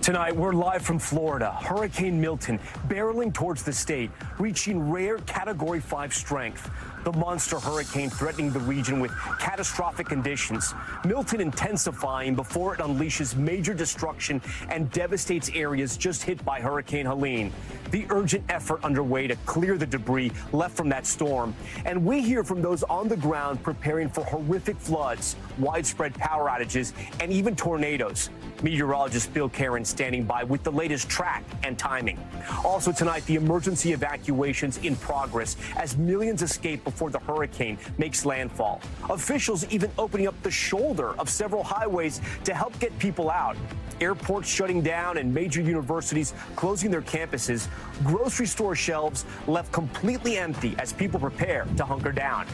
Tonight, we're live from Florida. Hurricane Milton barreling towards the state, reaching rare Category 5 strength. The monster hurricane threatening the region with catastrophic conditions. Milton intensifying before it unleashes major destruction and devastates areas just hit by Hurricane Helene. The urgent effort underway to clear the debris left from that storm. And we hear from those on the ground preparing for horrific floods, widespread power outages, and even tornadoes. Meteorologist Bill Karins standing by with the latest track and timing. Also tonight, the emergency evacuations in progress as millions escape before the hurricane makes landfall. Officials even opening up the shoulder of several highways to help get people out. Airports shutting down and major universities closing their campuses. Grocery store shelves left completely empty as people prepare to hunker down.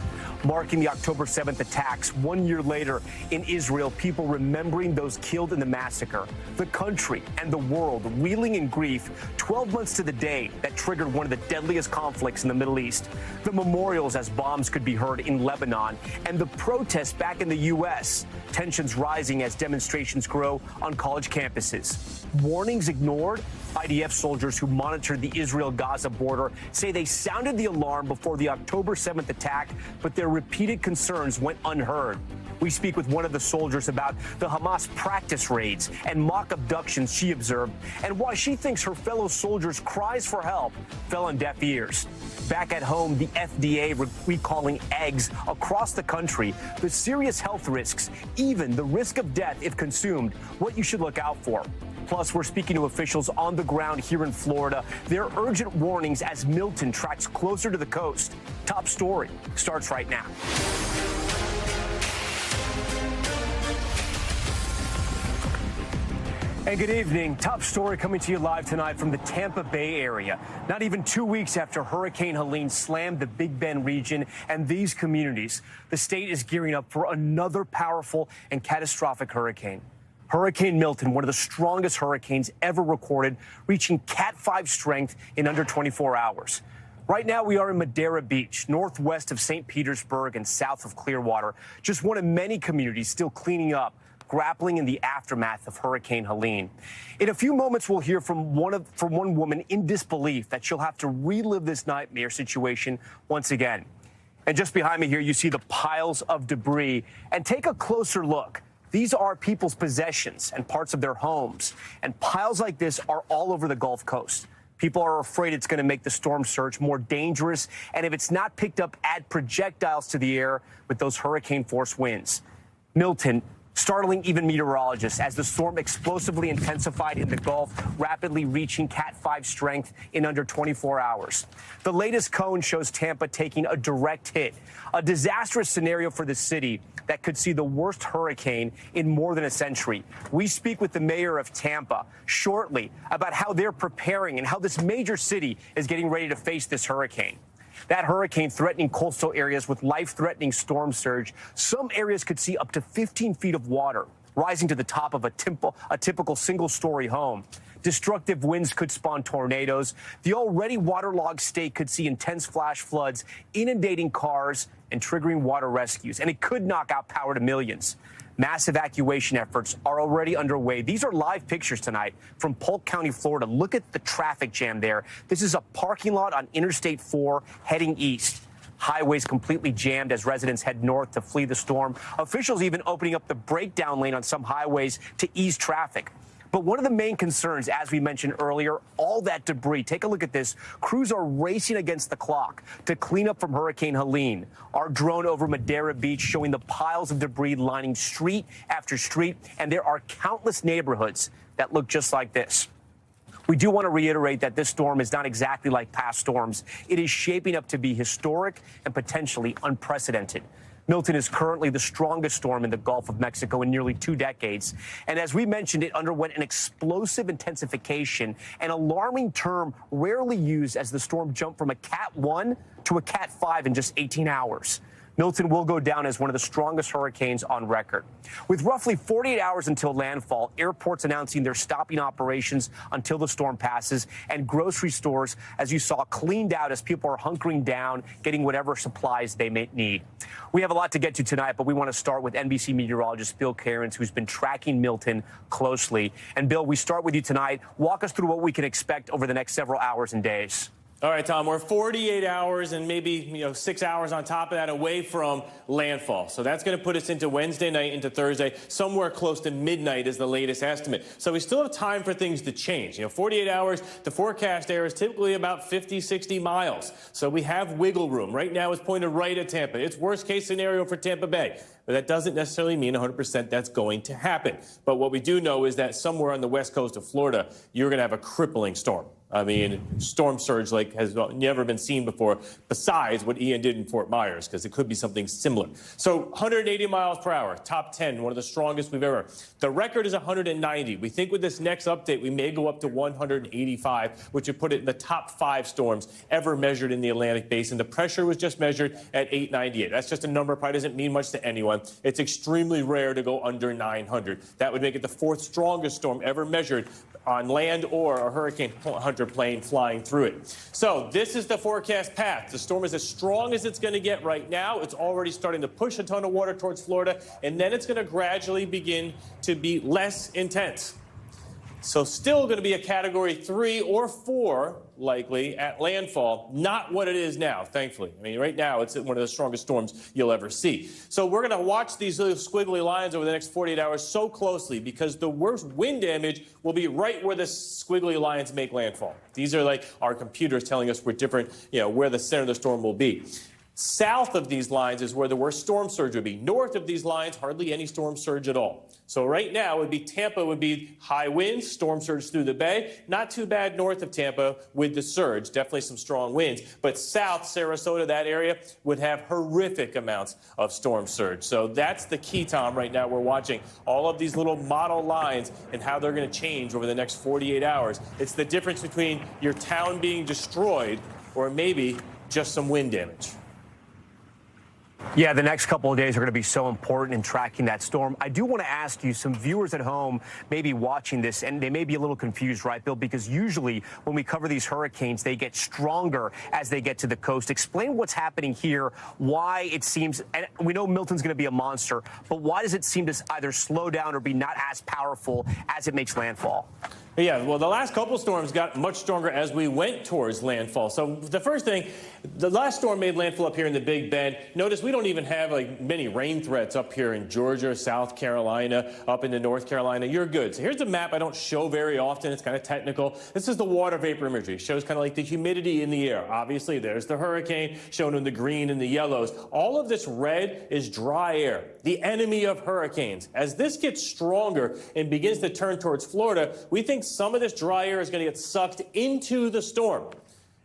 Marking the October 7th attacks 1 year later in Israel, people remembering those killed in the massacre. The country and the world reeling in grief 12 months to the day that triggered one of the deadliest conflicts in the Middle East. The memorials as bombs could be heard in Lebanon, and the protests back in the U.S. Tensions rising as demonstrations grow on college campuses. Warnings ignored. IDF soldiers who monitored the Israel-Gaza border say they sounded the alarm before the October 7th attack, but their repeated concerns went unheard. We speak with one of the soldiers about the Hamas practice raids and mock abductions she observed, and why she thinks her fellow soldiers' cries for help fell on deaf ears. Back at home, the FDA recalling eggs across the country, the serious health risks, even the risk of death if consumed, what you should look out for. Plus, we're speaking to officials on the ground here in Florida. Their urgent warnings as Milton tracks closer to the coast. Top story starts right now. And good evening. Top story coming to you live tonight from the Tampa Bay area. Not even 2 weeks after Hurricane Helene slammed the Big Bend region and these communities, the state is gearing up for another powerful and catastrophic hurricane. Hurricane Milton, one of the strongest hurricanes ever recorded, reaching Cat 5 strength in under 24 hours. Right now, we are in Madeira Beach, northwest of St. Petersburg and south of Clearwater, just one of many communities still cleaning up, grappling in the aftermath of Hurricane Helene. In a few moments, we'll hear from one woman in disbelief that she'll have to relive this nightmare situation once again. And just behind me here, you see the piles of debris. And take a closer look. These are people's possessions and parts of their homes. And piles like this are all over the Gulf Coast. People are afraid it's going to make the storm surge more dangerous. And if it's not picked up, add projectiles to the air with those hurricane-force winds. Milton, startling even meteorologists as the storm explosively intensified in the Gulf, rapidly reaching Cat 5 strength in under 24 hours. The latest cone shows Tampa taking a direct hit, a disastrous scenario for the city that could see the worst hurricane in more than a century. We speak with the mayor of Tampa shortly about how they're preparing and how this major city is getting ready to face this hurricane. That hurricane threatening coastal areas with life-threatening storm surge. Some areas could see up to 15 feet of water rising to the top of a typical single-story home. Destructive winds could spawn tornadoes. The already waterlogged state could see intense flash floods, inundating cars and triggering water rescues. And it could knock out power to millions. Mass evacuation efforts are already underway. These are live pictures tonight from Polk County, Florida. Look at the traffic jam there. This is a parking lot on Interstate 4 heading east. Highways completely jammed as residents head north to flee the storm. Officials even opening up the breakdown lane on some highways to ease traffic. But one of the main concerns, as we mentioned earlier, all that debris. Take a look at this. Crews are racing against the clock to clean up from Hurricane Helene. Our drone over Madeira Beach showing the piles of debris lining street after street, and there are countless neighborhoods that look just like this. We do want to reiterate that this storm is not exactly like past storms. It is shaping up to be historic and potentially unprecedented. Milton is currently the strongest storm in the Gulf of Mexico in nearly 2 decades. And as we mentioned, it underwent an explosive intensification, an alarming term rarely used as the storm jumped from a Cat 1 to a Cat 5 in just 18 hours. Milton will go down as one of the strongest hurricanes on record. With roughly 48 hours until landfall, airports announcing they're stopping operations until the storm passes, and grocery stores, as you saw, cleaned out as people are hunkering down, getting whatever supplies they may need. We have a lot to get to tonight, but we want to start with NBC meteorologist Bill Karins, who's been tracking Milton closely. And Bill, we start with you tonight. Walk us through what we can expect over the next several hours and days. All right, Tom, we're 48 hours and maybe 6 hours on top of that away from landfall. So that's going to put us into Wednesday night, into Thursday. Somewhere close to midnight is the latest estimate. So we still have time for things to change. 48 hours, the forecast air is typically about 50, 60 miles. So we have wiggle room. Right now it's pointed right at Tampa. It's worst case scenario for Tampa Bay. But that doesn't necessarily mean 100% that's going to happen. But what we do know is that somewhere on the west coast of Florida, you're going to have a crippling storm. I mean, storm surge like has never been seen before, besides what Ian did in Fort Myers, because it could be something similar. So 180 miles per hour, top 10, one of the strongest we've ever. The record is 190. We think with this next update, we may go up to 185, which would put it in the top 5 storms ever measured in the Atlantic Basin. The pressure was just measured at 898. That's just a number, probably doesn't mean much to anyone. It's extremely rare to go under 900. That would make it the 4th strongest storm ever measured on land or a Hurricane Hunter plane flying through it. So this is the forecast path. The storm is as strong as it's going to get right now. It's already starting to push a ton of water towards Florida, and then it's going to gradually begin to be less intense. So still going to be a Category 3 or 4, likely, at landfall. Not what it is now, thankfully. I mean, right now, it's one of the strongest storms you'll ever see. So we're going to watch these little squiggly lines over the next 48 hours so closely, because the worst wind damage will be right where the squiggly lines make landfall. These are like our computers telling us we're different, where the center of the storm will be. South of these lines is where the worst storm surge would be. North of these lines, hardly any storm surge at all. So right now, Tampa would be high winds, storm surge through the bay. Not too bad north of Tampa with the surge. Definitely some strong winds. But south, Sarasota, that area, would have horrific amounts of storm surge. So that's the key, Tom, right now. We're watching all of these little model lines and how they're going to change over the next 48 hours. It's the difference between your town being destroyed or maybe just some wind damage. Yeah, the next couple of days are going to be so important in tracking that storm. I do want to ask you, some viewers at home may be watching this, and they may be a little confused, right, Bill? Because usually when we cover these hurricanes, they get stronger as they get to the coast. Explain what's happening here, why it seems, and we know Milton's going to be a monster, but why does it seem to either slow down or be not as powerful as it makes landfall? Yeah, well, the last couple storms got much stronger as we went towards landfall. So the first thing, the last storm made landfall up here in the Big Bend. Notice we don't even have many rain threats up here in Georgia, South Carolina, up into North Carolina. You're good. So here's a map I don't show very often. It's kind of technical. This is the water vapor imagery. It shows kind of like the humidity in the air. Obviously, there's the hurricane shown in the green and the yellows. All of this red is dry air, the enemy of hurricanes. As this gets stronger and begins to turn towards Florida, we think some of this dry air is going to get sucked into the storm.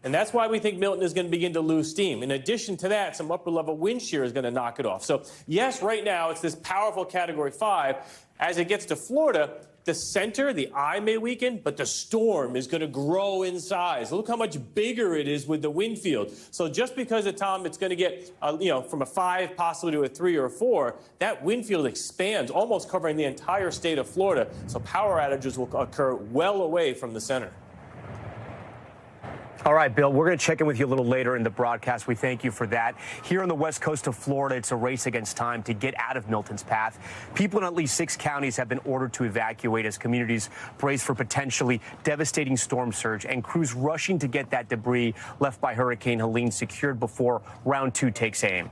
And that's why we think Milton is going to begin to lose steam. In addition to that, some upper-level wind shear is going to knock it off. So, yes, right now it's this powerful Category 5. As it gets to Florida, the center, the eye may weaken, but the storm is going to grow in size. Look how much bigger it is with the wind field. So just because at Tom, it's going to get, from a 5 possibly to a 3 or a 4, that wind field expands, almost covering the entire state of Florida. So power outages will occur well away from the center. All right, Bill, we're going to check in with you a little later in the broadcast. We thank you for that. Here on the west coast of Florida, it's a race against time to get out of Milton's path. People in at least 6 counties have been ordered to evacuate as communities brace for potentially devastating storm surge, and crews rushing to get that debris left by Hurricane Helene secured before round 2 takes aim.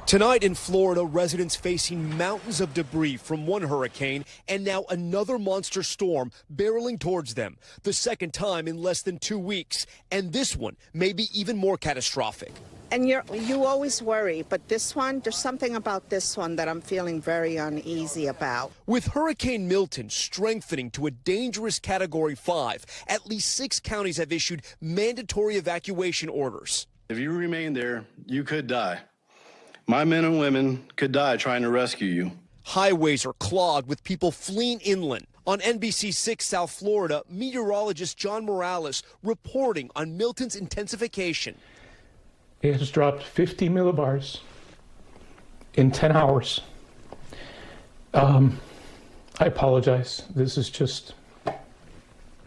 Tonight in Florida, residents facing mountains of debris from one hurricane and now another monster storm barreling towards them. The second time in less than 2 weeks, and this one may be even more catastrophic. And you always worry, but this one, there's something about this one that I'm feeling very uneasy about. With Hurricane Milton strengthening to a dangerous Category 5, at least 6 counties have issued mandatory evacuation orders. If you remain there, you could die. My men and women could die trying to rescue you. Highways are clogged with people fleeing inland. On NBC 6 South Florida, meteorologist John Morales reporting on Milton's intensification. It has dropped 50 millibars in 10 hours. I apologize. This is just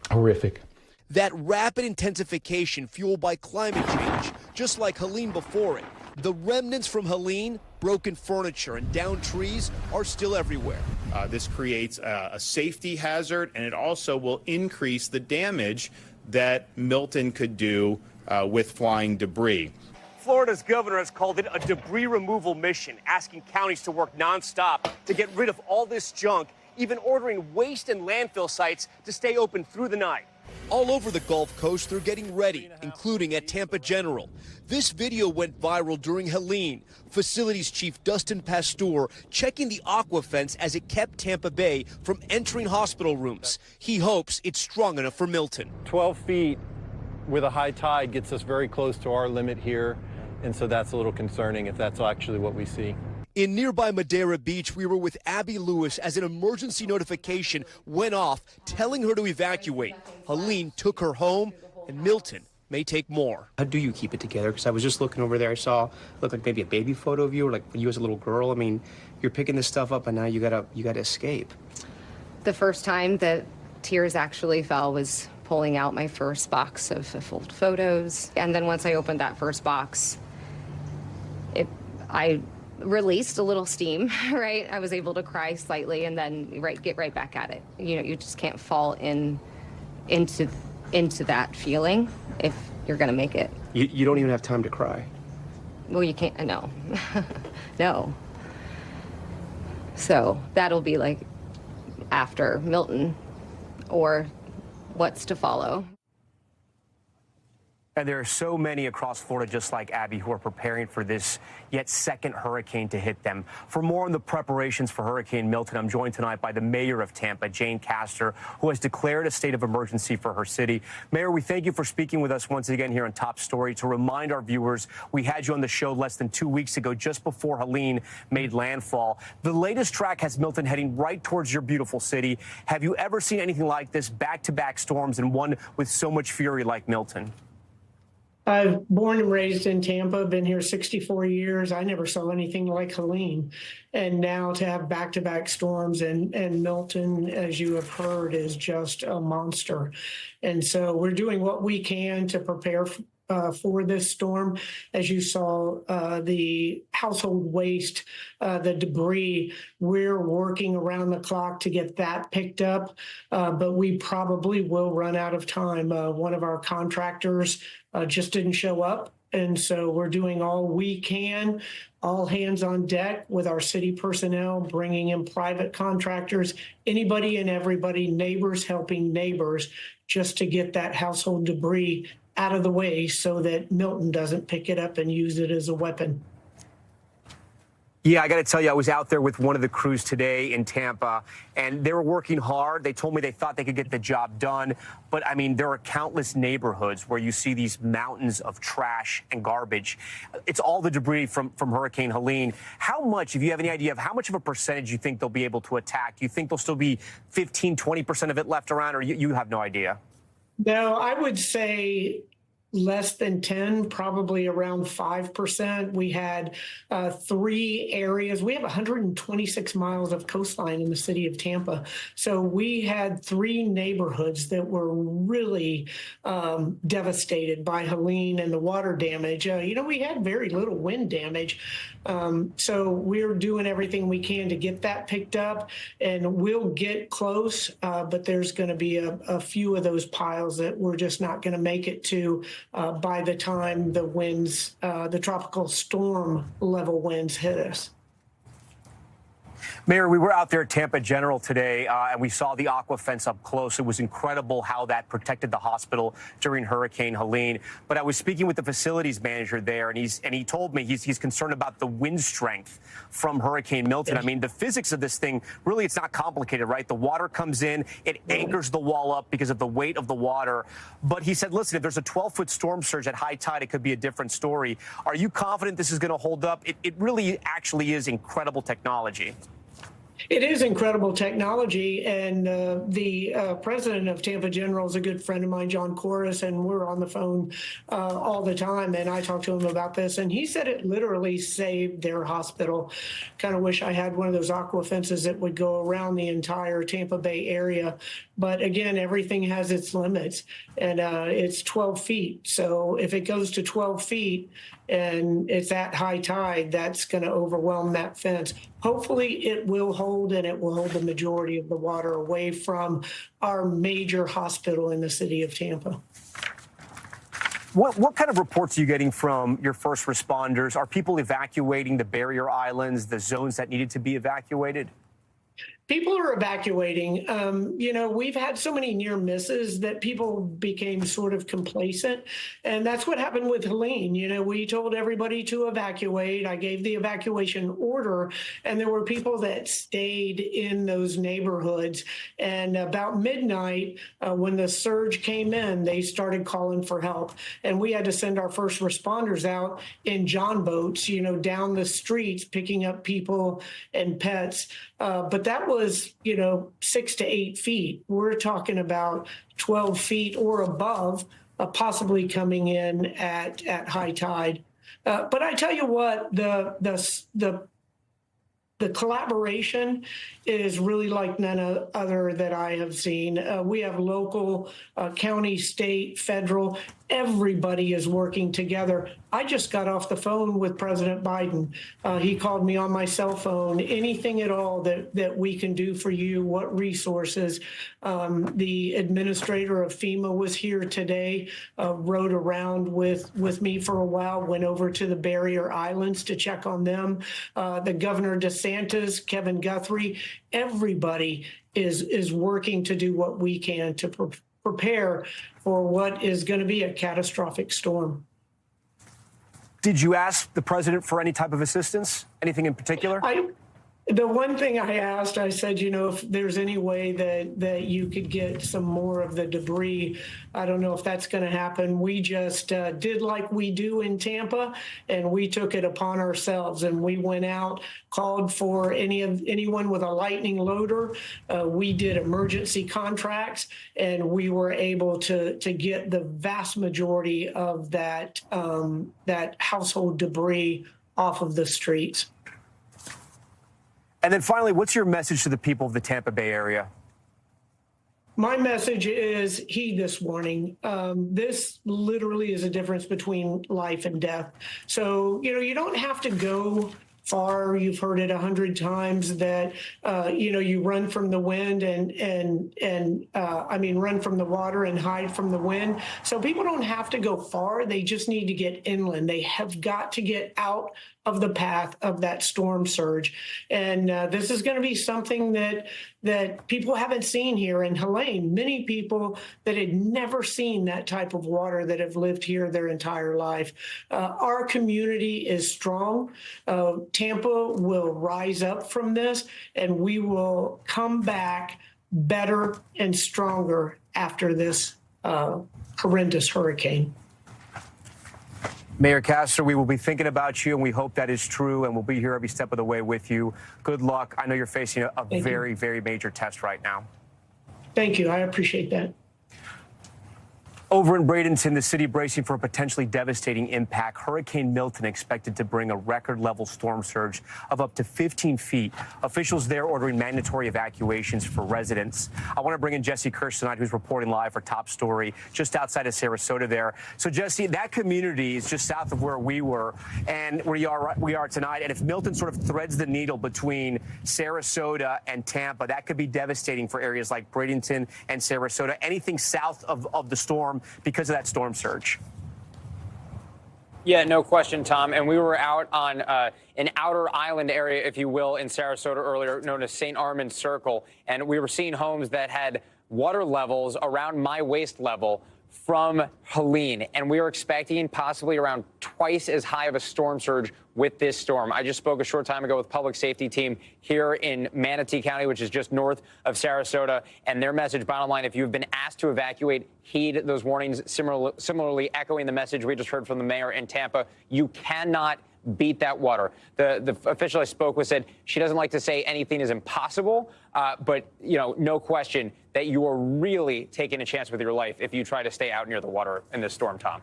horrific. That rapid intensification fueled by climate change, just like Helene before it. The remnants from Helene, broken furniture and downed trees are still everywhere. This creates a safety hazard, and it also will increase the damage that Milton could do with flying debris. Florida's governor has called it a debris removal mission, asking counties to work nonstop to get rid of all this junk, even ordering waste and landfill sites to stay open through the night. All over the Gulf Coast, they're getting ready, including at Tampa General. This video went viral during Helene. Facilities Chief Dustin Pasteur checking the aqua fence as it kept Tampa Bay from entering hospital rooms. He hopes it's strong enough for Milton. 12 feet with a high tide gets us very close to our limit here, and so that's a little concerning if that's actually what we see. In nearby Madeira Beach, we were with Abby Lewis as an emergency notification went off, telling her to evacuate. Helene took her home, and Milton may take more. How do you keep it together? Because I was just looking over there. I saw, looked like maybe a baby photo of you, or like you as a little girl. I mean, you're picking this stuff up, and now you gotta escape. The first time that tears actually fell was pulling out my first box of old photos, and then once I opened that first box, I released a little steam, right? I was able to cry slightly and then get right back at it. You know, you just can't fall into that feeling if you're gonna make it. You don't even have time to cry. Well, you can't, no. No. So that'll be like after Milton or what's to follow. And there are so many across Florida, just like Abby, who are preparing for this yet second hurricane to hit them. For more on the preparations for Hurricane Milton, I'm joined tonight by the mayor of Tampa, Jane Castor, who has declared a state of emergency for her city. Mayor, we thank you for speaking with us once again here on Top Story. To remind our viewers, we had you on the show less than 2 weeks ago, just before Helene made landfall. The latest track has Milton heading right towards your beautiful city. Have you ever seen anything like this, back-to-back storms, and one with so much fury like Milton? I've born and raised in Tampa, been here 64 years. I never saw anything like Helene. And now to have back-to-back storms and Milton, as you have heard, is just a monster. And so we're doing what we can to prepare for this storm. As you saw, the household waste, the debris, we're working around the clock to get that picked up, but we probably will run out of time. One of our contractors just didn't show up, and so we're doing all we can, all hands on deck with our city personnel, bringing in private contractors, anybody and everybody, neighbors helping neighbors, just to get that household debris out of the way so that Milton doesn't pick it up and use it as a weapon. Yeah, I got to tell you, I was out there with one of the crews today in Tampa, and they were working hard. They told me they thought they could get the job done. But, I mean, there are countless neighborhoods where you see these mountains of trash and garbage. It's all the debris from Hurricane Helene. How much, if you have any idea of how much of a percentage you think they'll be able to attack? Do you think there'll still be 15, 20% of it left around, or you have no idea? No, I would say less than 10, probably around 5%. We had 3 areas. We have 126 miles of coastline in the city of Tampa. So we had 3 neighborhoods that were really devastated by Helene and the water damage. We had very little wind damage. So we're doing everything we can to get that picked up, and we'll get close, but there's going to be a few of those piles that we're just not going to make it to by the time the winds, the tropical storm level winds hit us. Mayor, we were out there at Tampa General today, and we saw the aqua fence up close. It was incredible how that protected the hospital during Hurricane Helene. But I was speaking with the facilities manager there, and he told me he's concerned about the wind strength from Hurricane Milton. I mean, the physics of this thing, really, it's not complicated, right? The water comes in, it anchors the wall up because of the weight of the water. But he said, listen, if there's a 12-foot storm surge at high tide, it could be a different story. Are you confident this is going to hold up? It really actually is incredible technology. It is incredible technology, and the president of Tampa General is a good friend of mine, John Corus, and we're on the phone all the time, and I talked to him about this, and he said it literally saved their hospital. Kind of wish I had one of those aqua fences that would go around the entire Tampa Bay area, but again, everything has its limits, and it's 12 feet, so if it goes to 12 feet and it's at high tide, that's going to overwhelm that fence. Hopefully it will hold, and it will hold the majority of the water away from our major hospital in the city of Tampa. What kind of reports are you getting from your first responders? Are people evacuating the barrier islands, the zones that needed to be evacuated? People are evacuating. You know, we've had so many near misses that people became sort of complacent. And that's what happened with Helene. You know, we told everybody to evacuate. I gave the evacuation order, and there were people that stayed in those neighborhoods. And about midnight, when the surge came in, they started calling for help. And we had to send our first responders out in John boats, you know, down the streets, picking up people and pets. But that was, you know, 6 to 8 feet. We're talking about 12 feet or above, possibly coming in at high tide. But I tell you what, the collaboration is really like none other that I have seen. We have local, county, state, federal. Everybody is working together. I just got off the phone with President Biden. He called me on my cell phone. Anything at all that we can do for you, what resources. The administrator of FEMA was here today, rode around with me for a while, went over to the barrier islands to check on them. The Governor DeSantis, Kevin Guthrie, everybody is working to do what we can to prepare for what is going to be a catastrophic storm. Did you ask the president for any type of assistance? Anything in particular? The one thing I asked, I said, you know, if there's any way that you could get some more of the debris, I don't know if that's going to happen. We just did like we do in Tampa, and we took it upon ourselves, and we went out, called for anyone with a lightning loader. We did emergency contracts, and we were able to get the vast majority of that household debris off of the streets. And then finally, what's your message to the people of the Tampa Bay area? My message is heed this warning. This literally is a difference between life and death. So, you know, you don't have to go far. You've heard it 100 times that, you know, you run from the wind run from the water and hide from the wind. So people don't have to go far. They just need to get inland. They have got to get out of the path of that storm surge. And this is going to be something that people haven't seen here in Helene. Many people that had never seen that type of water that have lived here their entire life. Our community is strong. Tampa will rise up from this, and we will come back better and stronger after this horrendous hurricane. Mayor Castor, we will be thinking about you, and we hope that is true, and we'll be here every step of the way with you. Good luck. I know you're facing a very, very major test right now. Thank you. I appreciate that. Over in Bradenton, the city bracing for a potentially devastating impact. Hurricane Milton expected to bring a record-level storm surge of up to 15 feet. Officials there ordering mandatory evacuations for residents. I want to bring in Jesse Kirsch tonight, who's reporting live for Top Story, just outside of Sarasota there. So, Jesse, that community is just south of where we were and where we are tonight. And if Milton sort of threads the needle between Sarasota and Tampa, that could be devastating for areas like Bradenton and Sarasota. Anything south of the storm because of that storm surge. Yeah, no question, Tom. And we were out on an outer island area, if you will, in Sarasota earlier, known as St. Armand Circle. And we were seeing homes that had water levels around my waist level from Helene. And we were expecting possibly around twice as high of a storm surge with this storm. I just spoke a short time ago with public safety team here in Manatee County, which is just north of Sarasota. And their message, bottom line, if you've been asked to evacuate, heed those warnings. Similarly echoing the message we just heard from the mayor in Tampa. You cannot beat that water. The official I spoke with said she doesn't like to say anything is impossible, but, you know, no question that you are really taking a chance with your life if you try to stay out near the water in this storm, Tom.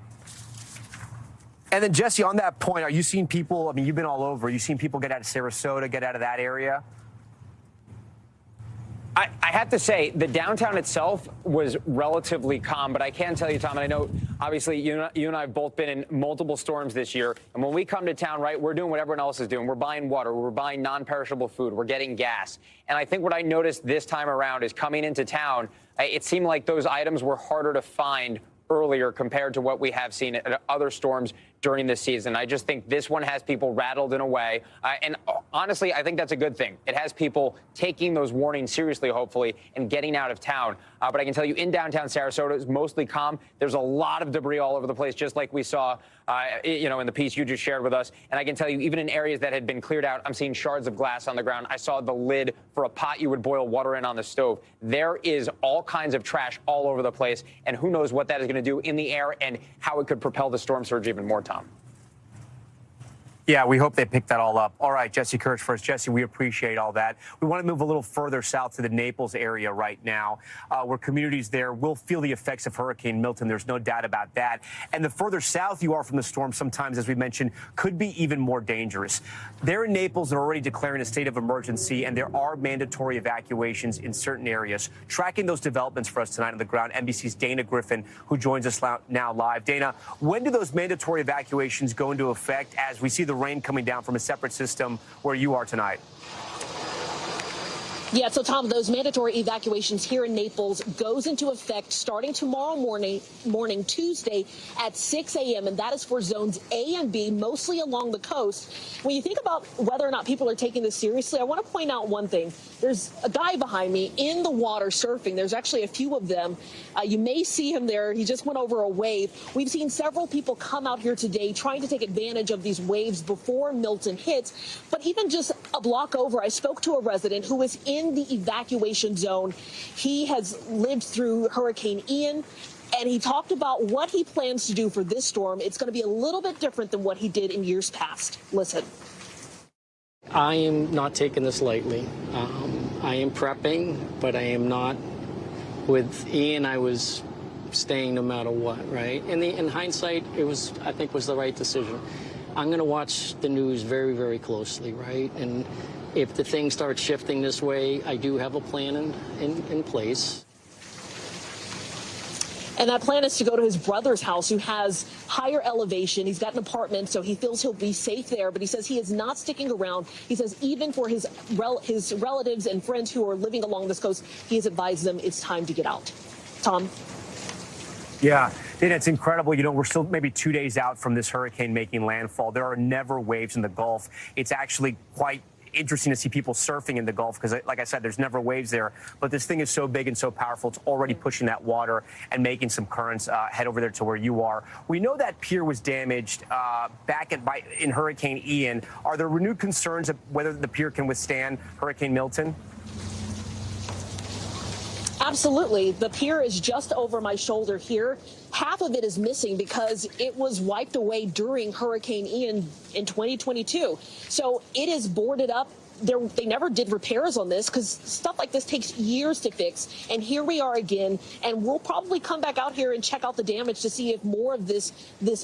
And then, Jesse, on that point, are you seeing people, I mean, you've been all over, you seen people get out of Sarasota, get out of that area? I have to say, the downtown itself was relatively calm, but I can tell you, Tom, and I know, obviously, you and I have both been in multiple storms this year, and when we come to town, right, we're doing what everyone else is doing. We're buying water, we're buying non-perishable food, we're getting gas. And I think what I noticed this time around is coming into town, it seemed like those items were harder to find earlier compared to what we have seen at other storms during this season. I just think this one has people rattled in a way. And honestly, I think that's a good thing. It has people taking those warnings seriously, hopefully, and getting out of town. But I can tell you in downtown Sarasota, it's mostly calm. There's a lot of debris all over the place, just like we saw, you know, in the piece you just shared with us. And I can tell you, even in areas that had been cleared out, I'm seeing shards of glass on the ground. I saw the lid for a pot you would boil water in on the stove. There is all kinds of trash all over the place. And who knows what that is going to do in the air and how it could propel the storm surge even more, Tom. Yeah, we hope they pick that all up. All right, Jesse Kirsch first. Jesse, we appreciate all that. We want to move a little further south to the Naples area right now, where communities there will feel the effects of Hurricane Milton. There's no doubt about that. And the further south you are from the storm, sometimes, as we mentioned, could be even more dangerous. There in Naples, they're already declaring a state of emergency, and there are mandatory evacuations in certain areas. Tracking those developments for us tonight on the ground, NBC's Dana Griffin, who joins us now live. Dana, when do those mandatory evacuations go into effect as we see the rain coming down from a separate system where you are tonight? Yeah, so Tom, those mandatory evacuations here in Naples goes into effect starting tomorrow morning, Tuesday at 6 a.m. And that is for zones A and B, mostly along the coast. When you think about whether or not people are taking this seriously, I want to point out one thing. There's a guy behind me in the water surfing. There's actually a few of them. You may see him there. He just went over a wave. We've seen several people come out here today trying to take advantage of these waves before Milton hits. But even just a block over, I spoke to a resident who was in the evacuation zone. He has lived through Hurricane Ian, and he talked about what he plans to do for this storm. It's going to be a little bit different than what he did in years past. Listen. I am not taking this lightly. I am prepping, but I am not. With Ian, I was staying no matter what, right? In hindsight, it was, I think, was the right decision. I'm going to watch the news very, very closely, right? And if the thing starts shifting this way, I do have a plan in place. And that plan is to go to his brother's house, who has higher elevation. He's got an apartment, so he feels he'll be safe there. But he says he is not sticking around. He says even for his relatives and friends who are living along this coast, he has advised them it's time to get out. Tom? Yeah, it's incredible. You know, we're still maybe 2 days out from this hurricane making landfall. There are never waves in the Gulf. It's actually quite interesting to see people surfing in the Gulf because, like I said, there's never waves there. But this thing is so big and so powerful, it's already pushing that water and making some currents head over there to where you are. We know that pier was damaged back in Hurricane Ian. Are there renewed concerns of whether the pier can withstand Hurricane Milton? Absolutely. The pier is just over my shoulder here. Half of it is missing because it was wiped away during Hurricane Ian in 2022. So it is boarded up. They never did repairs on this because stuff like this takes years to fix. And here we are again, and we'll probably come back out here and check out the damage to see if more of this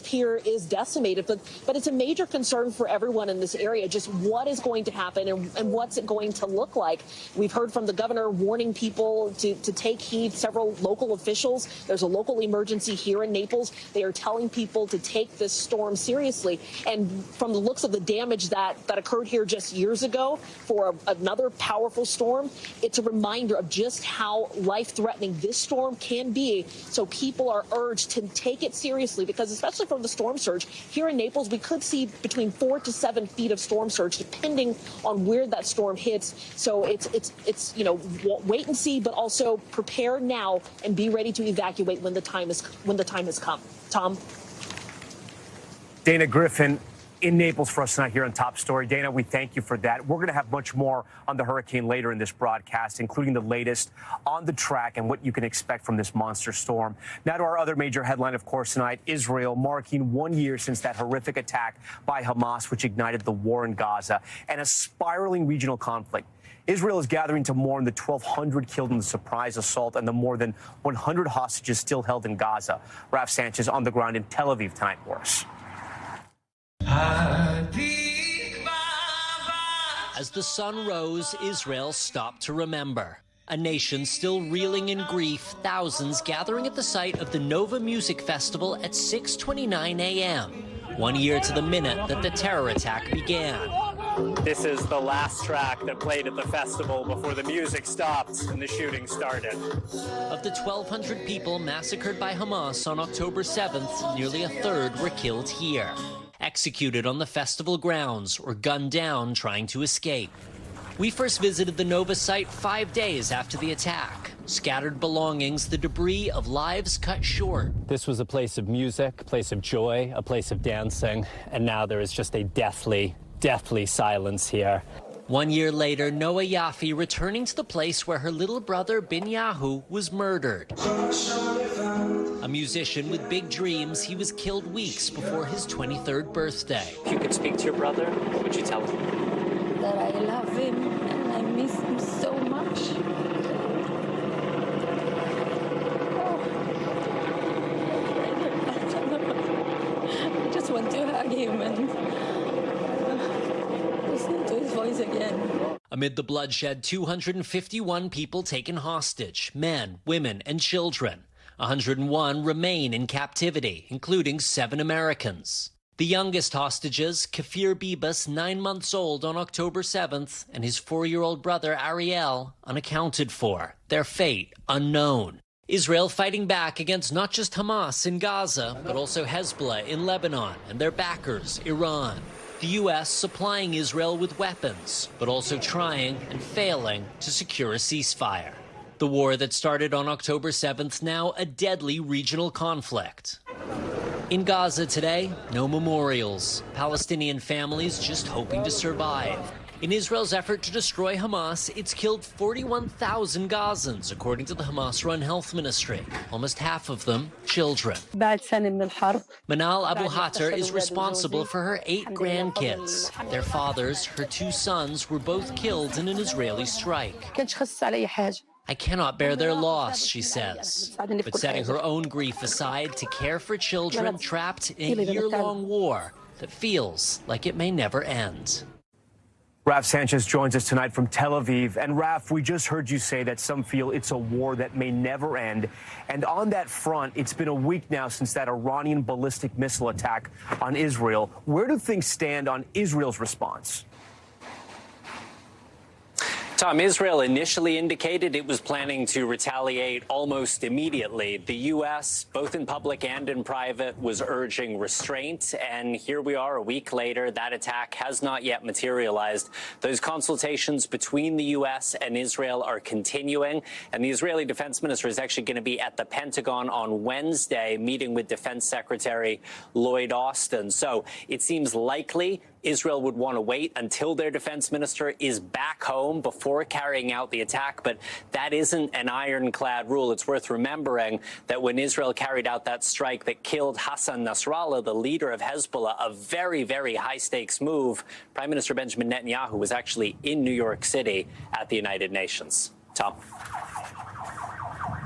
pier is decimated. But it's a major concern for everyone in this area, just what is going to happen and what's it going to look like. We've heard from the governor warning people to take heed. Several local officials. There's a local emergency here in Naples. They are telling people to take this storm seriously. And from the looks of the damage that occurred here just years ago, for another powerful storm, it's a reminder of just how life-threatening this storm can be. So people are urged to take it seriously because, especially from the storm surge, here in Naples, we could see between 4 to 7 feet of storm surge, depending on where that storm hits. So it's you know, wait and see, but also prepare now and be ready to evacuate when the time has come. Tom? Dana Griffin, in Naples for us tonight here on Top Story. Dana, we thank you for that. We're going to have much more on the hurricane later in this broadcast, including the latest on the track and what you can expect from this monster storm. Now to our other major headline, of course, tonight, Israel marking 1 year since that horrific attack by Hamas, which ignited the war in Gaza and a spiraling regional conflict. Israel is gathering to mourn the 1,200 killed in the surprise assault and the more than 100 hostages still held in Gaza. Raf Sanchez on the ground in Tel Aviv tonight for us. As the sun rose, Israel stopped to remember. A nation still reeling in grief, thousands gathering at the site of the Nova Music Festival at 6:29 a.m., 1 year to the minute that the terror attack began. This is the last track that played at the festival before the music stopped and the shooting started. Of the 1,200 people massacred by Hamas on October 7th, nearly a third were killed here, executed on the festival grounds or gunned down trying to escape. We first visited the Nova site 5 days after the attack. Scattered belongings, the debris of lives cut short. This was a place of music, a place of joy, a place of dancing, and now there is just a deathly silence here. 1 year later, Noah Yafi returning to the place where her little brother Binyahu was murdered. A musician with big dreams, he was killed weeks before his 23rd birthday. If you could speak to your brother, what would you tell him? That I love him and I miss him so much. I just want to hug him and listen to his voice again. Amid the bloodshed, 251 people taken hostage, men, women, and children. 101 remain in captivity, including 7 Americans. The youngest hostages, Kafir Bibas, 9 months old on October 7th, and his 4-year-old brother Ariel, unaccounted for. Their fate unknown. Israel fighting back against not just Hamas in Gaza, but also Hezbollah in Lebanon and their backers, Iran. The U.S. supplying Israel with weapons, but also trying and failing to secure a ceasefire. The war that started on October 7th now a deadly regional conflict. In Gaza today, no memorials. Palestinian families just hoping to survive. In Israel's effort to destroy Hamas, it's killed 41,000 Gazans, according to the Hamas-run health ministry. Almost half of them, children. Manal Abu Hatter is responsible for her 8 grandkids. Their fathers, her 2 sons, were both killed in an Israeli strike. I cannot bear their loss, she says, but setting her own grief aside to care for children trapped in a year-long war that feels like it may never end. Raf Sanchez joins us tonight from Tel Aviv. And Raf, we just heard you say that some feel it's a war that may never end. And on that front, it's been a week now since that Iranian ballistic missile attack on Israel. Where do things stand on Israel's response? Tom, Israel initially indicated it was planning to retaliate almost immediately. The U.S., both in public and in private, was urging restraint. And here we are a week later. That attack has not yet materialized. Those consultations between the U.S. and Israel are continuing. And the Israeli defense minister is actually going to be at the Pentagon on Wednesday, meeting with Defense Secretary Lloyd Austin. So it seems likely Israel would want to wait until their defense minister is back home before carrying out the attack. But that isn't an ironclad rule. It's worth remembering that when Israel carried out that strike that killed Hassan Nasrallah, the leader of Hezbollah, a very, very high-stakes move, Prime Minister Benjamin Netanyahu was actually in New York City at the United Nations. Tom.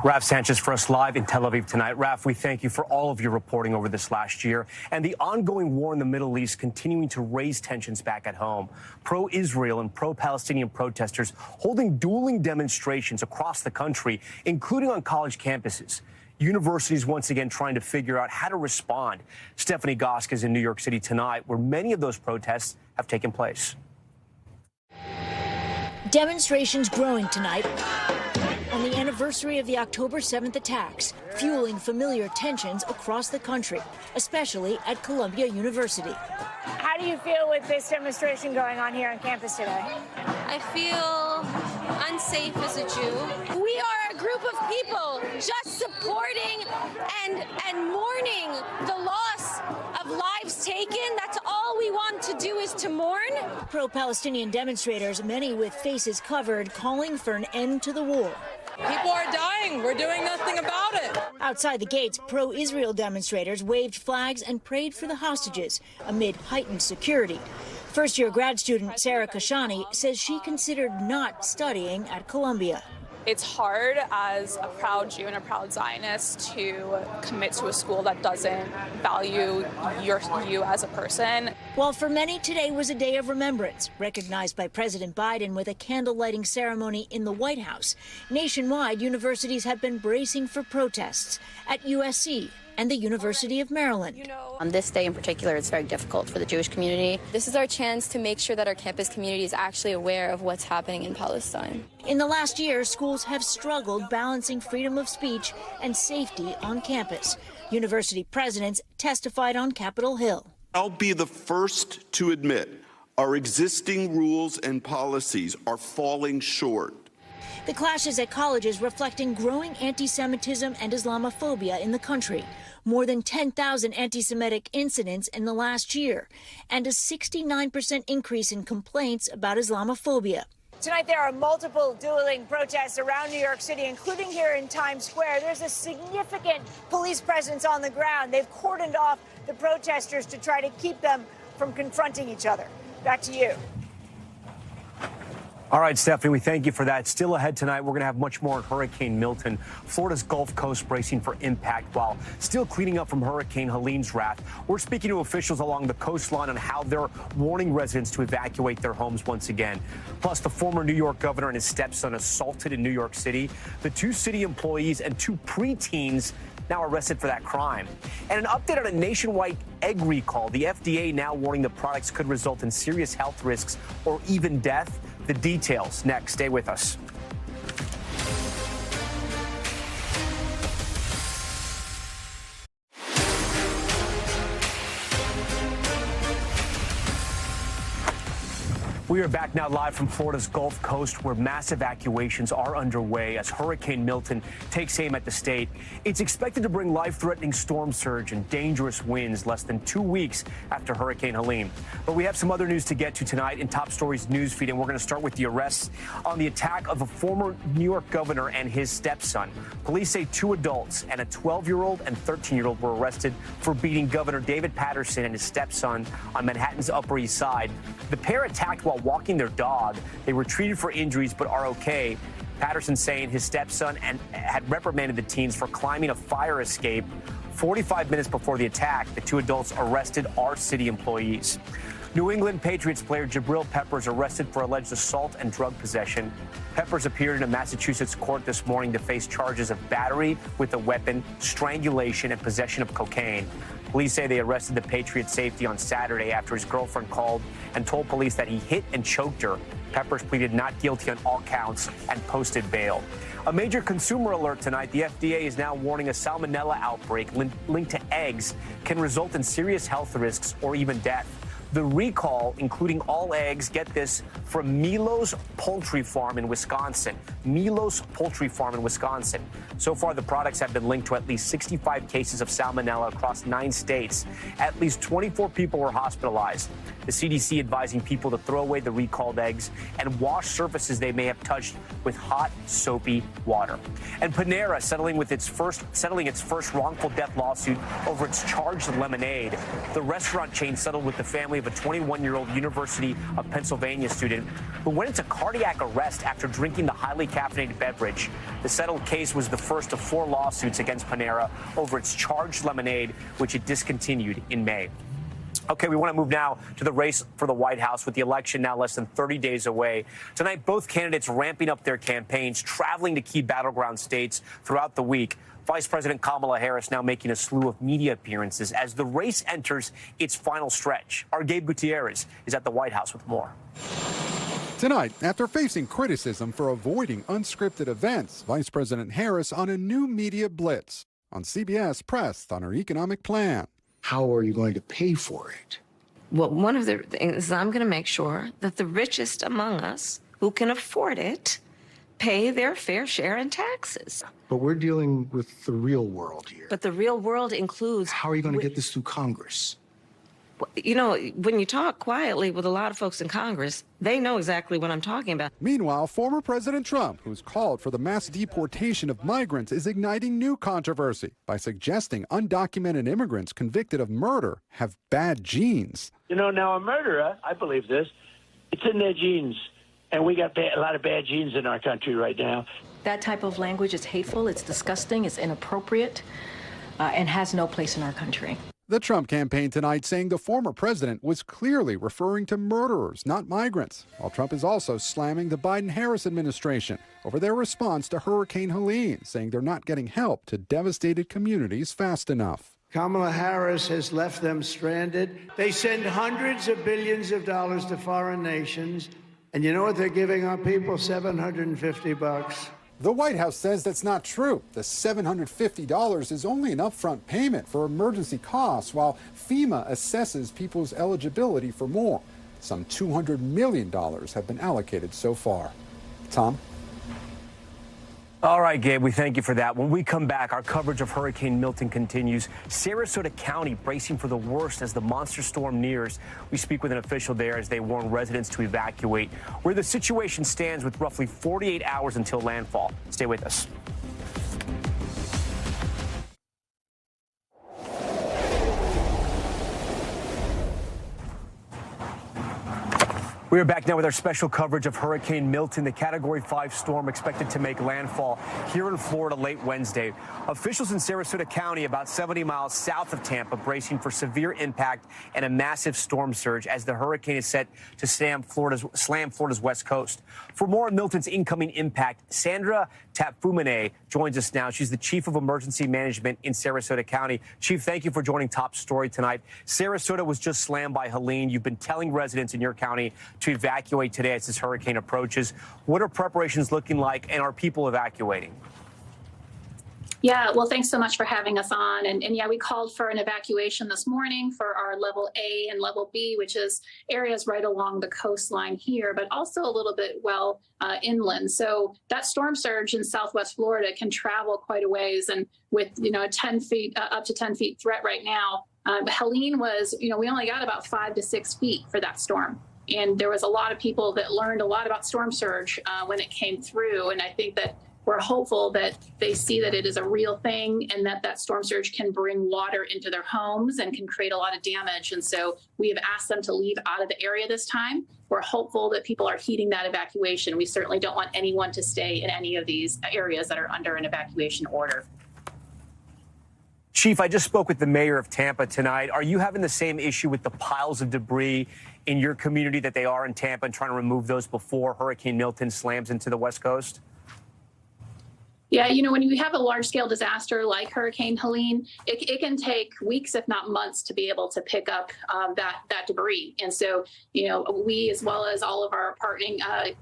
Raf Sanchez for us live in Tel Aviv tonight. Raf, we thank you for all of your reporting over this last year and the ongoing war in the Middle East continuing to raise tensions back at home. Pro-Israel and pro-Palestinian protesters holding dueling demonstrations across the country, including on college campuses. Universities once again trying to figure out how to respond. Stephanie Gosk is in New York City tonight, where many of those protests have taken place. Demonstrations growing tonight on the anniversary of the October 7th attacks, fueling familiar tensions across the country, especially at Columbia University. How do you feel with this demonstration going on here on campus today? I feel unsafe as a Jew. We are a group of people just supporting and mourning the loss of lives taken. That's all we want to do, is to mourn. Pro-Palestinian demonstrators, many with faces covered, calling for an end to the war. People are dying. We're doing nothing about it. Outside the gates, pro-Israel demonstrators waved flags and prayed for the hostages amid heightened security. First-year grad student Sarah Kashani says she considered not studying at Columbia. It's hard as a proud Jew and a proud Zionist to commit to a school that doesn't value you as a person. While for many today was a day of remembrance, recognized by President Biden with a candle-lighting ceremony in the White House, nationwide universities have been bracing for protests at USC and the University of Maryland. On this day in particular, it's very difficult for the Jewish community. This is our chance to make sure that our campus community is actually aware of what's happening in Palestine. In the last year, schools have struggled balancing freedom of speech and safety on campus. University presidents testified on Capitol Hill. I'll be the first to admit our existing rules and policies are falling short. The clashes at colleges reflecting growing anti-Semitism and Islamophobia in the country. More than 10,000 anti-Semitic incidents in the last year, and a 69% increase in complaints about Islamophobia. Tonight, there are multiple dueling protests around New York City, including here in Times Square. There's a significant police presence on the ground. They've cordoned off the protesters to try to keep them from confronting each other. Back to you. All right, Stephanie, we thank you for that. Still ahead tonight, we're going to have much more on Hurricane Milton. Florida's Gulf Coast bracing for impact while still cleaning up from Hurricane Helene's wrath. We're speaking to officials along the coastline on how they're warning residents to evacuate their homes once again. Plus, the former New York governor and his stepson assaulted in New York City. The 2 city employees and 2 preteens now arrested for that crime. And an update on a nationwide egg recall. The FDA now warning the products could result in serious health risks or even death. The details next. Stay with us. We are back now live from Florida's Gulf Coast, where mass evacuations are underway as Hurricane Milton takes aim at the state. It's expected to bring life-threatening storm surge and dangerous winds less than 2 weeks after Hurricane Helene. But we have some other news to get to tonight in Top Stories newsfeed, and we're going to start with the arrests on the attack of a former New York governor and his stepson. Police say 2 adults and a 12-year-old and 13-year-old were arrested for beating Governor David Paterson and his stepson on Manhattan's Upper East Side. The pair attacked while walking their dog. They were treated for injuries but are okay. Paterson saying his stepson had reprimanded the teens for climbing a fire escape. 45 minutes before the attack, the 2 adults arrested are city employees. New England Patriots player Jabril Peppers arrested for alleged assault and drug possession. Peppers appeared in a Massachusetts court this morning to face charges of battery with a weapon, strangulation, and possession of cocaine. Police say they arrested the Patriots' safety on Saturday after his girlfriend called and told police that he hit and choked her. Peppers pleaded not guilty on all counts and posted bail. A major consumer alert tonight. The FDA is now warning a salmonella outbreak linked to eggs can result in serious health risks or even death. The recall, including all eggs, get this, from Milo's Poultry Farm in Wisconsin. Milo's Poultry Farm in Wisconsin. So far, the products have been linked to at least 65 cases of salmonella across 9 states. At least 24 people were hospitalized. The CDC advising people to throw away the recalled eggs and wash surfaces they may have touched with hot, soapy water. And Panera settling its first wrongful death lawsuit over its charged lemonade. The restaurant chain settled with the family of a 21-year-old University of Pennsylvania student who went into cardiac arrest after drinking the highly caffeinated beverage. The settled case was the first of 4 lawsuits against Panera over its charged lemonade, which it discontinued in May. Okay, we want to move now to the race for the White House with the election now less than 30 days away. Tonight, both candidates ramping up their campaigns, traveling to key battleground states throughout the week. Vice President Kamala Harris now making a slew of media appearances as the race enters its final stretch. Our Gabe Gutierrez is at the White House with more. Tonight, after facing criticism for avoiding unscripted events, Vice President Harris on a new media blitz. On CBS, pressed on her economic plan. How are you going to pay for it? Well, one of the things is I'm going to make sure that the richest among us who can afford it pay their fair share in taxes. But we're dealing with the real world here. But the real world includes... How are you going to get this through Congress? You know, when you talk quietly with a lot of folks in Congress, they know exactly what I'm talking about. Meanwhile, former President Trump, who's called for the mass deportation of migrants, is igniting new controversy by suggesting undocumented immigrants convicted of murder have bad genes. You know, now a murderer, I believe this, it's in their genes. And we got a lot of bad genes in our country right now. That type of language is hateful, it's disgusting, it's inappropriate, and has no place in our country. The Trump campaign tonight saying the former president was clearly referring to murderers, not migrants, while Trump is also slamming the Biden-Harris administration over their response to Hurricane Helene, saying they're not getting help to devastated communities fast enough. Kamala Harris has left them stranded. They send hundreds of billions of dollars to foreign nations, and you know what they're giving our people? $750. The White House says that's not true. The $750 is only an upfront payment for emergency costs, while FEMA assesses people's eligibility for more. Some $200 million have been allocated so far. Tom? All right, Gabe, we thank you for that. When we come back, our coverage of Hurricane Milton continues. Sarasota County bracing for the worst as the monster storm nears. We speak with an official there as they warn residents to evacuate. Where the situation stands with roughly 48 hours until landfall. Stay with us. We are back now with our special coverage of Hurricane Milton, the Category 5 storm expected to make landfall here in Florida late Wednesday. Officials in Sarasota County, about 70 miles south of Tampa, bracing for severe impact and a massive storm surge as the hurricane is set to slam Florida's west coast. For more on Milton's incoming impact, Sandra Tapfumane joins us now. She's the Chief of Emergency Management in Sarasota County. Chief, thank you for joining Top Story tonight. Sarasota was just slammed by Helene. You've been telling residents in your county to evacuate today as this hurricane approaches. What are preparations looking like, and are people evacuating? Yeah, well, thanks so much for having us on. And yeah, we called for an evacuation this morning for our level A and level B, which is areas right along the coastline here, but also a little bit inland. So that storm surge in Southwest Florida can travel quite a ways. And with, a 10 feet, up to 10 feet threat right now, Helene was, we only got about 5 to 6 feet for that storm. And there was a lot of people that learned a lot about storm surge when it came through. And I think that we're hopeful that they see that it is a real thing and that storm surge can bring water into their homes and can create a lot of damage. And so we have asked them to leave out of the area this time. We're hopeful that people are heeding that evacuation. We certainly don't want anyone to stay in any of these areas that are under an evacuation order. Chief, I just spoke with the mayor of Tampa tonight. Are you having the same issue with the piles of debris in your community that they are in Tampa and trying to remove those before Hurricane Milton slams into the West Coast? Yeah, when you have a large-scale disaster like Hurricane Helene, it can take weeks, if not months, to be able to pick up that debris. And so, we, as well as all of our partnering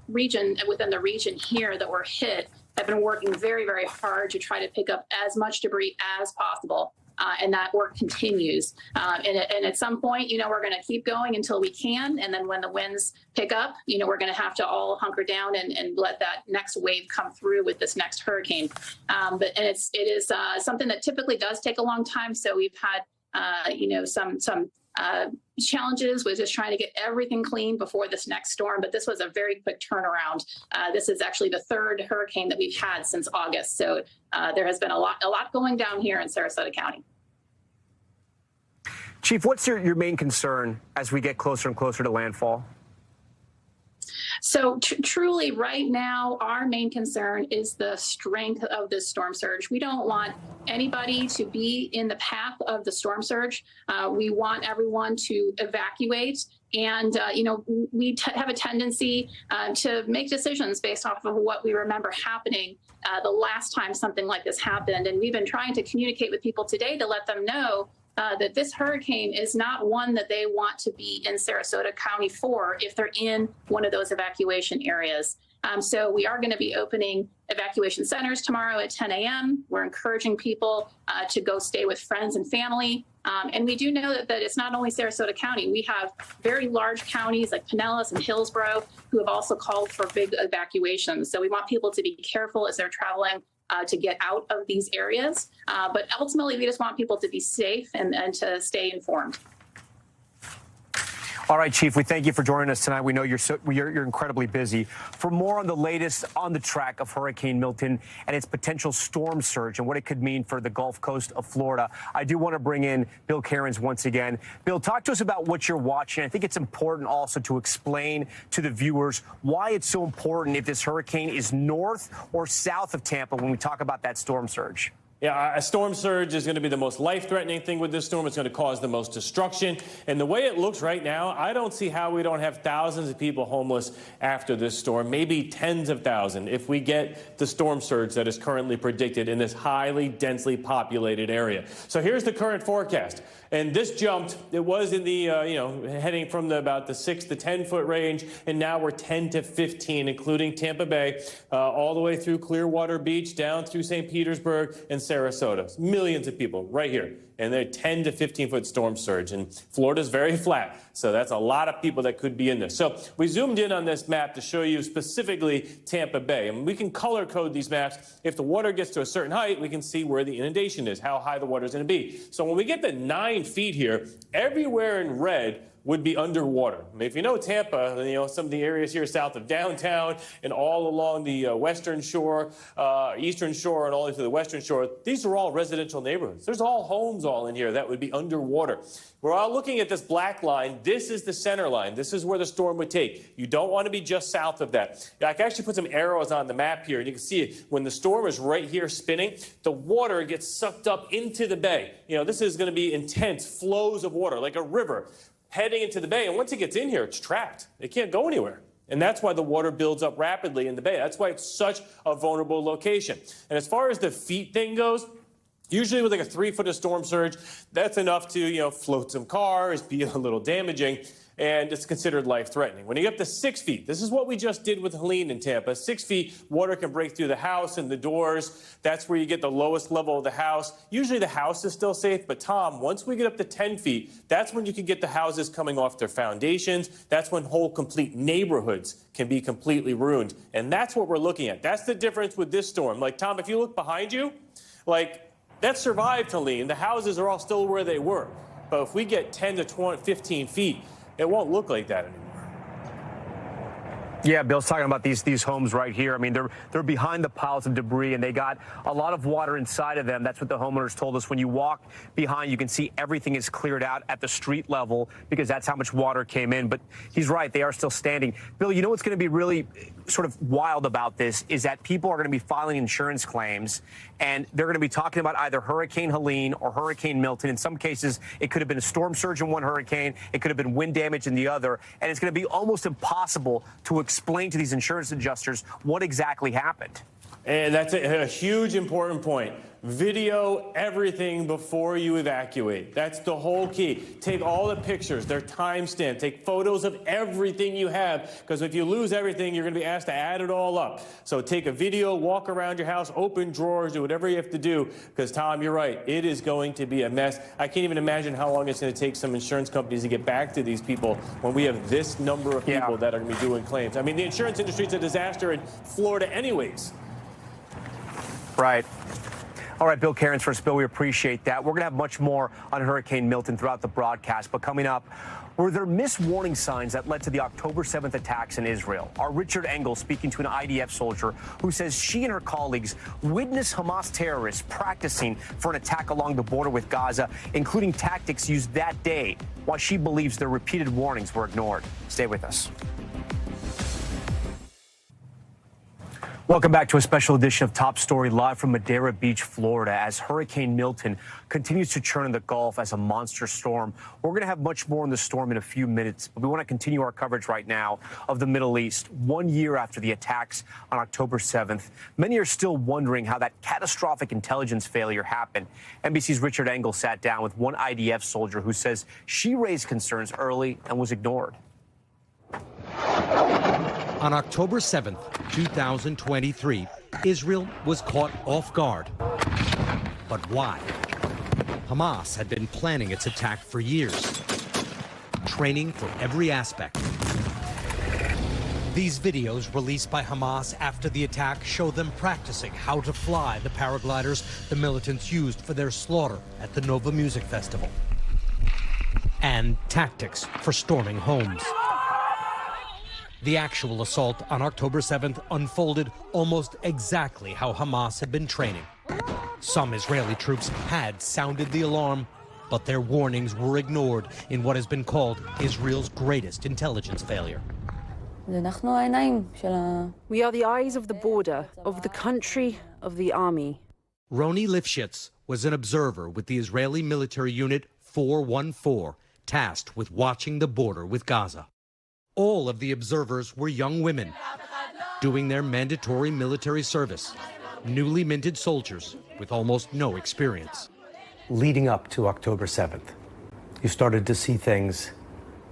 region within the region here that were hit, have been working very, very hard to try to pick up as much debris as possible. And that work continues. And at some point, we're going to keep going until we can. And then when the winds pick up, we're going to have to all hunker down and let that next wave come through with this next hurricane. But it is something that typically does take a long time. So we've had, some challenges with just trying to get everything clean before this next storm. But this was a very quick turnaround. This is actually the third hurricane that we've had since August. So there has been a lot going down here in Sarasota County. Chief, what's your main concern as we get closer and closer to landfall? So truly right now, our main concern is the strength of this storm surge. We don't want anybody to be in the path of the storm surge. We want everyone to evacuate. And, we have a tendency to make decisions based off of what we remember happening the last time something like this happened. And we've been trying to communicate with people today to let them know that this hurricane is not one that they want to be in Sarasota County for if they're in one of those evacuation areas. So we are going to be opening evacuation centers tomorrow at 10 a.m. We're encouraging people to go stay with friends and family. And we do know that it's not only Sarasota County. We have very large counties like Pinellas and Hillsborough who have also called for big evacuations. So we want people to be careful as they're traveling to get out of these areas. But ultimately, we just want people to be safe and to stay informed. All right, Chief, we thank you for joining us tonight. We know you're incredibly busy. For more on the latest on the track of Hurricane Milton and its potential storm surge and what it could mean for the Gulf Coast of Florida, I do want to bring in Bill Karins once again. Bill, talk to us about what you're watching. I think it's important also to explain to the viewers why it's so important if this hurricane is north or south of Tampa when we talk about that storm surge. Yeah, a storm surge is going to be the most life-threatening thing with this storm. It's going to cause the most destruction. And the way it looks right now, I don't see how we don't have thousands of people homeless after this storm, maybe tens of thousands, if we get the storm surge that is currently predicted in this highly densely populated area. So here's the current forecast. And this jumped. It was in the, heading from about the 6 to 10 foot range. And now we're 10 to 15, including Tampa Bay, all the way through Clearwater Beach, down through St. Petersburg and Sarasota. Millions of people right here. And they're 10 to 15 foot storm surge. And Florida's very flat. So that's a lot of people that could be in this. So we zoomed in on this map to show you specifically Tampa Bay. And we can color code these maps. If the water gets to a certain height, we can see where the inundation is, how high the water is going to be. So when we get to 9 feet here, everywhere in red would be underwater. I mean, if you know Tampa, some of the areas here south of downtown and all along the western shore, eastern shore, and all into the western shore, these are all residential neighborhoods. There's all homes all in here that would be underwater. We're all looking at this black line. This is the center line. This is where the storm would take. You don't want to be just south of that. I can actually put some arrows on the map here, and you can see it. When the storm is right here spinning, the water gets sucked up into the bay. This is going to be intense flows of water, like a river, heading into the bay. And once it gets in here, it's trapped. It can't go anywhere. And that's why the water builds up rapidly in the bay. That's why it's such a vulnerable location. And as far as the feet thing goes, usually with like a 3 foot of storm surge, that's enough to, float some cars, be a little damaging, and it's considered life-threatening. When you get up to 6 feet, this is what we just did with Helene in Tampa. 6 feet, water can break through the house and the doors. That's where you get the lowest level of the house. Usually the house is still safe, but Tom, once we get up to 10 feet, that's when you can get the houses coming off their foundations. That's when whole complete neighborhoods can be completely ruined. And that's what we're looking at. That's the difference with this storm. Like, Tom, if you look behind you, that survived Helene. The houses are all still where they were. But if we get 10 to 20, 15 feet, it won't look like that anymore. Yeah, Bill's talking about these homes right here. I mean, they're behind the piles of debris, and they got a lot of water inside of them. That's what the homeowners told us. When you walk behind, you can see everything is cleared out at the street level because that's how much water came in. But he's right, they are still standing. Bill, you know what's going to be really sort of wild about this is that people are going to be filing insurance claims, and they're going to be talking about either Hurricane Helene or Hurricane Milton. In some cases, it could have been a storm surge in one hurricane. It could have been wind damage in the other. And it's going to be almost impossible to explain to these insurance adjusters what exactly happened. And that's a huge important point. Video everything before you evacuate. That's the whole key. Take all the pictures, their timestamp. Take photos of everything you have, because if you lose everything, you're going to be asked to add it all up. So take a video, walk around your house, open drawers, do whatever you have to do, because, Tom, you're right. It is going to be a mess. I can't even imagine how long it's going to take some insurance companies to get back to these people when we have this number of people that are going to be doing claims. I mean, the insurance industry is a disaster in Florida anyways. Right. All right, Bill Karins, first, Bill, we appreciate that. We're going to have much more on Hurricane Milton throughout the broadcast. But coming up, were there missed warning signs that led to the October 7th attacks in Israel? Our Richard Engel speaking to an IDF soldier who says she and her colleagues witnessed Hamas terrorists practicing for an attack along the border with Gaza, including tactics used that day, while she believes their repeated warnings were ignored. Stay with us. Welcome back to a special edition of Top Story live from Madeira Beach, Florida, as Hurricane Milton continues to churn in the Gulf as a monster storm. We're going to have much more on the storm in a few minutes, but we want to continue our coverage right now of the Middle East. 1 year after the attacks on October 7th, many are still wondering how that catastrophic intelligence failure happened. NBC's Richard Engel sat down with one IDF soldier who says she raised concerns early and was ignored. On October 7th, 2023, Israel was caught off guard. But why? Hamas had been planning its attack for years, training for every aspect. These videos released by Hamas after the attack show them practicing how to fly the paragliders the militants used for their slaughter at the Nova Music Festival, and tactics for storming homes. The actual assault on October 7th unfolded almost exactly how Hamas had been training. Some Israeli troops had sounded the alarm, but their warnings were ignored in what has been called Israel's greatest intelligence failure. We are the eyes of the border, of the country, of the army. Roni Lifshitz was an observer with the Israeli military unit 414, tasked with watching the border with Gaza. All of the observers were young women doing their mandatory military service, newly minted soldiers with almost no experience. Leading up to October 7th, you started to see things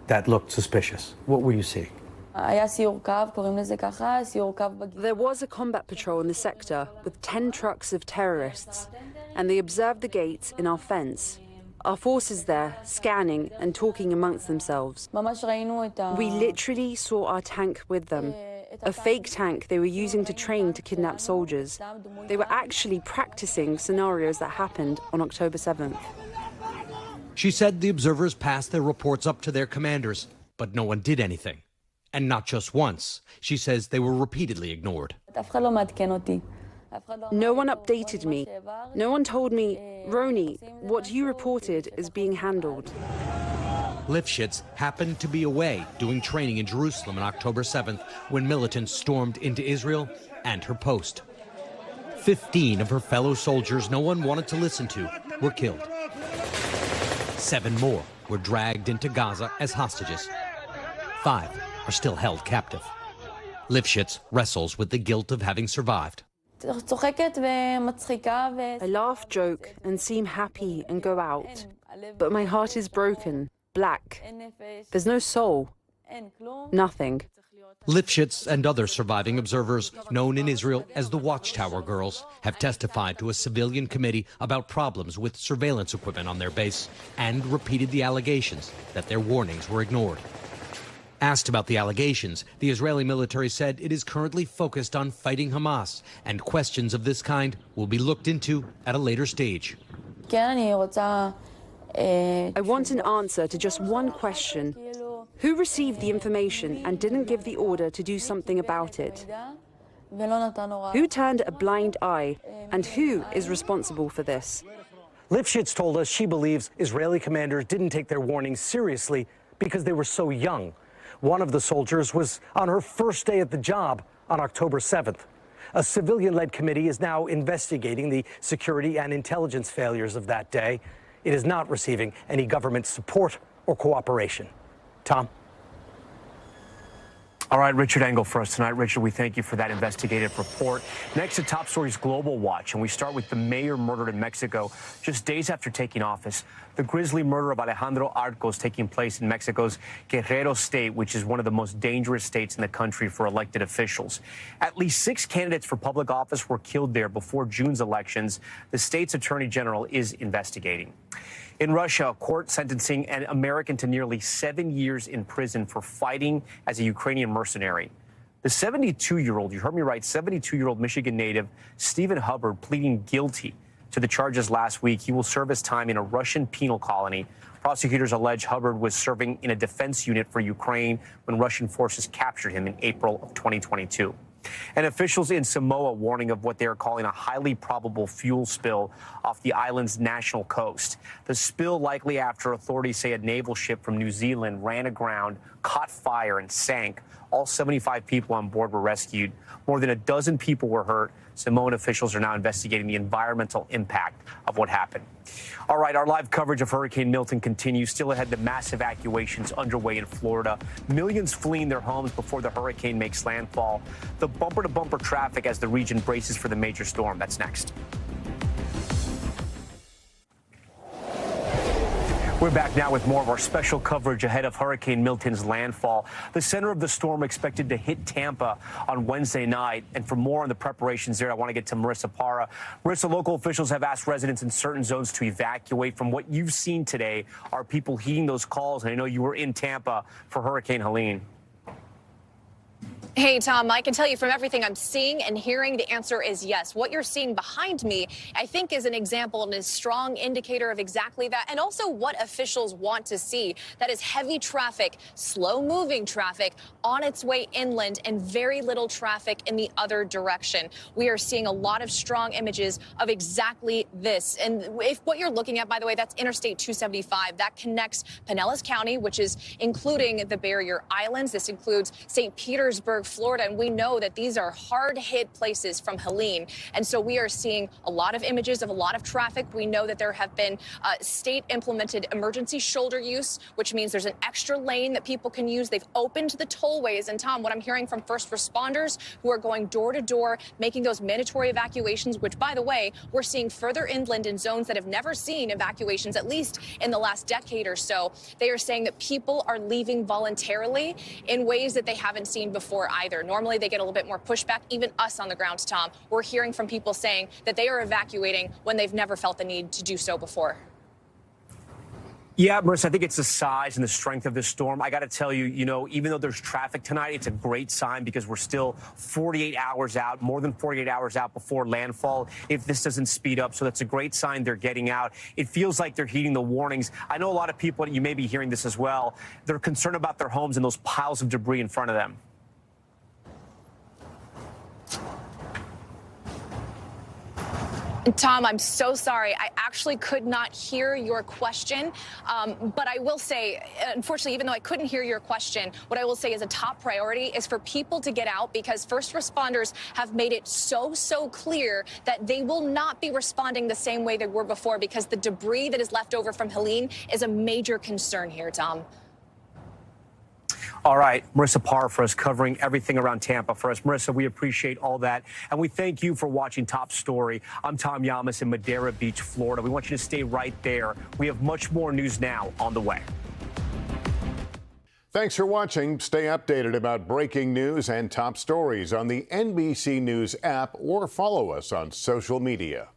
that looked suspicious. What were you seeing? There was a combat patrol in the sector with 10 trucks of terrorists, and they observed the gates in our fence. Our forces there, scanning and talking amongst themselves. We literally saw our tank with them, a fake tank they were using to train to kidnap soldiers. They were actually practicing scenarios that happened on October 7th. She said the observers passed their reports up to their commanders, but no one did anything. And not just once. She says they were repeatedly ignored. No one updated me. No one told me, Roni, what you reported is being handled. Lifshitz happened to be away doing training in Jerusalem on October 7th when militants stormed into Israel and her post. 15 of her fellow soldiers no one wanted to listen to were killed. 7 more were dragged into Gaza as hostages. 5 are still held captive. Lifshitz wrestles with the guilt of having survived. I laugh, joke, and seem happy and go out. But my heart is broken, black. There's no soul. Nothing. Lifshitz and other surviving observers, known in Israel as the Watchtower Girls, have testified to a civilian committee about problems with surveillance equipment on their base and repeated the allegations that their warnings were ignored. Asked about the allegations, the Israeli military said it is currently focused on fighting Hamas, and questions of this kind will be looked into at a later stage. I want an answer to just one question. Who received the information and didn't give the order to do something about it? Who turned a blind eye, and who is responsible for this? Lifshitz told us she believes Israeli commanders didn't take their warnings seriously because they were so young. One of the soldiers was on her first day at the job on October 7th. A civilian-led committee is now investigating the security and intelligence failures of that day. It is not receiving any government support or cooperation. Tom? All right, Richard Engel for us tonight. Richard, we thank you for that investigative report. Next to Top Stories Global Watch, and we start with the mayor murdered in Mexico just days after taking office. The grisly murder of Alejandro Arcos taking place in Mexico's Guerrero state, which is one of the most dangerous states in the country for elected officials. At least 6 candidates for public office were killed there before June's elections. The state's attorney general is investigating. In Russia, a court sentencing an American to nearly 7 years in prison for fighting as a Ukrainian mercenary. The 72-year-old, you heard me right, 72-year-old Michigan native Stephen Hubbard pleading guilty to the charges last week. He will serve his time in a Russian penal colony. Prosecutors allege Hubbard was serving in a defense unit for Ukraine when Russian forces captured him in April of 2022. And officials in Samoa warning of what they are calling a highly probable fuel spill off the island's national coast. The spill likely after authorities say a naval ship from New Zealand ran aground, caught fire, and sank. All 75 people on board were rescued. More than a dozen people were hurt. Samoan officials are now investigating the environmental impact of what happened. All right, our live coverage of Hurricane Milton continues. Still ahead, the mass evacuations underway in Florida. Millions fleeing their homes before the hurricane makes landfall. The bumper-to-bumper traffic as the region braces for the major storm. That's next. We're back now with more of our special coverage ahead of Hurricane Milton's landfall. The center of the storm expected to hit Tampa on Wednesday night. And for more on the preparations there, I want to get to Marissa Parra. Marissa, local officials have asked residents in certain zones to evacuate. From what you've seen today, are people heeding those calls? And I know you were in Tampa for Hurricane Helene. Hey, Tom, I can tell you from everything I'm seeing and hearing, the answer is yes. What you're seeing behind me, I think, is an example and a strong indicator of exactly that, and also what officials want to see. That is heavy traffic, slow-moving traffic on its way inland and very little traffic in the other direction. We are seeing a lot of strong images of exactly this. And if what you're looking at, by the way, that's Interstate 275. That connects Pinellas County, which is including the barrier islands. This includes St. Petersburg, Florida, and we know that these are hard-hit places from Helene. And so we are seeing a lot of images of a lot of traffic. We know that there have been state-implemented emergency shoulder use, which means there's an extra lane that people can use. They've opened the tollways. And Tom, what I'm hearing from first responders who are going door to door, making those mandatory evacuations, which, by the way, we're seeing further inland in zones that have never seen evacuations, at least in the last decade or so. They are saying that people are leaving voluntarily in ways that they haven't seen before either. Normally, they get a little bit more pushback. Even us on the ground, Tom, we're hearing from people saying that they are evacuating when they've never felt the need to do so before. Yeah, Marissa, I think it's the size and the strength of this storm. I got to tell you, even though there's traffic tonight, it's a great sign because we're still 48 hours out, more than 48 hours out before landfall if this doesn't speed up. So that's a great sign they're getting out. It feels like they're heeding the warnings. I know a lot of people, you may be hearing this as well, they're concerned about their homes and those piles of debris in front of them. Tom, I'm so sorry. I actually could not hear your question. But I will say, unfortunately, even though I couldn't hear your question, what I will say is a top priority is for people to get out because first responders have made it so clear that they will not be responding the same way they were before because the debris that is left over from Helene is a major concern here, Tom. All right, Marissa Parra for us covering everything around Tampa for us. Marissa, we appreciate all that. And we thank you for watching Top Story. I'm Tom Llamas in Madera Beach, Florida. We want you to stay right there. We have much more news now on the way. Thanks for watching. Stay updated about breaking news and top stories on the NBC News app or follow us on social media.